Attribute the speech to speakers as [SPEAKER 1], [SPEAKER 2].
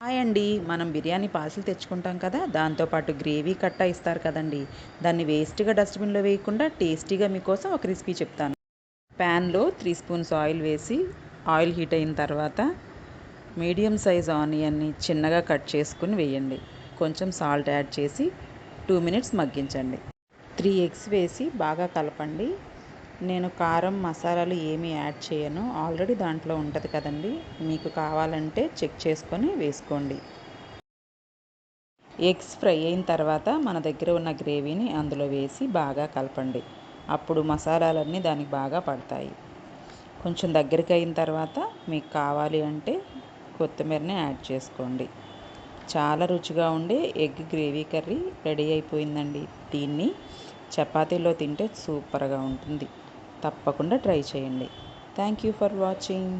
[SPEAKER 1] Hi అండి. మనం biryani parcel తెచ్చుకుంటాం కదా! దాంతో పాటు గ్రేవీ కట్టా ఇస్తారు కదండీ! దాన్ని వేస్ట్‌గా డస్ట్‌బిన్‌లో వేయకుండా టేస్టీగా మీకోసం ఒక రెసిపీ చెప్తాను. ప్యాన్‌లో 3 స్పూన్స్ ఆయిల్ వేసి, ఆయిల్ హీట్ అయిన తర్వాత మీడియం సైజ్ ఆనియన్‌ని చిన్నగా కట్ చేసుకొని వేయండి. కొంచెం సాల్ట్ యాడ్ చేసి 2 మినిట్స్ మగ్గించండి. 3 ఎగ్స్ వేసి బాగా కలపండి. నేను కారం, మసాలాలు ఏమీ యాడ్ చేయను. ఆల్రెడీ దాంట్లో ఉంటది కదండీ! మీకు కావాలంటే చెక్ చేసుకొని వేసుకోండి. ఎగ్స్ ఫ్రై అయిన తర్వాత మన దగ్గర ఉన్న గ్రేవీని అందులో వేసి బాగా కలపండి. అప్పుడు మసాలాలన్నీ దానికి బాగా పడతాయి. కొంచెం దగ్గరికి అయిన తర్వాత మీకు కావాలి అంటే కొత్తిమీరని యాడ్ చేసుకోండి. చాలా రుచిగా ఉండే ఎగ్ గ్రేవీ కర్రీ రెడీ అయిపోయిందండి. దీన్ని చపాతీలో తింటే సూపర్గా ఉంటుంది. తప్పకుండా ట్రై చేయండి. Thank you for watching.